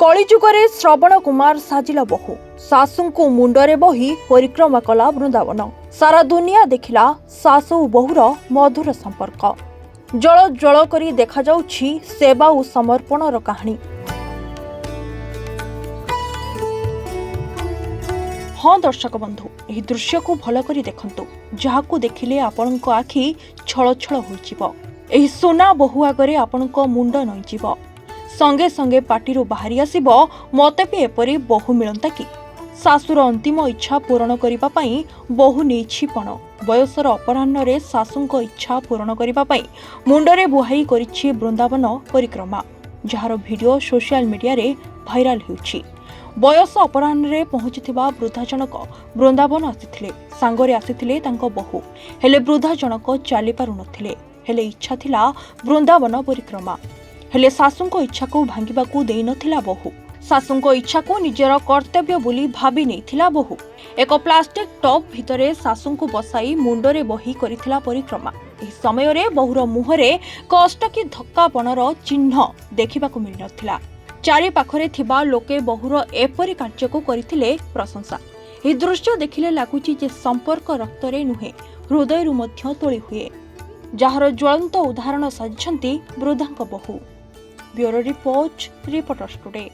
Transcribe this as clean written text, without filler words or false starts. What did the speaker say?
कलिजुगरे श्रवण कुमार साजिला बहु सासुଙ୍କୁ मुंडरे बही परिक्रमा कला वृंदावन। सारा दुनिया देखिला सासु बहुर मधुर संपर्क। जल जल करी देखा जाउछि सेवा और समर्पणर कहानी। हाँ दर्शक बंधु, यह दृश्य को भल करी देखंतु, जहाकू देखिले आपनक आखि छल छल होइजिवो। एही सोना बहु आगरे आपनक मुंड नइजिवो। संगे संगे पाटिरू बाहरी आसिबो, मते भी एपरी बहु मिलंता कि। सासुर अंतिम इच्छा पूरण करिबा पई बहु नेछि पण। बयसर अपराह्न रे सासुंक इच्छा पूरण करिबा पई मुंडरे बुहाई करिछि वृंदावन परिक्रमा, जहार वीडियो सोशल मीडिया रे भाइराल हेउछि। बयस अपराह्न रे पहुंचिथिबा वृद्धा जनक वृंदावन आसिथिले। सांगरे आसिथिले तांको बहु, हेले वृद्धा जनक चाली पारु नथिले। हेले इच्छा थिला वृंदावन परिक्रमा, हेले सासुंको इच्छा को भांगिबाकू देई नथिला बहु। सासुंको इच्छा को निजर कर्तव्य बोली भाबी नैथिला बहु। एक प्लास्टिक टप भितरे सासुंको बसाई मुंडरे बही करिथिला परिक्रमा। एही समय रे बहुर मुहरे कष्ट कि धक्कापणर चिन्ह देखिबाकू मिल नथिला। चारि पाखरे थिबा लोके बहुर एपरि कार्य को करिथिले प्रशंसा। एही दृश्य देखिले लागुची जे संपर्क रक्तरे नुहे, हृदयरु मध्य तोଳି हुए, जहार ज्वलंत उदाहरण साजिछंती वृद्धांक बहु। Bureau report, reporters today.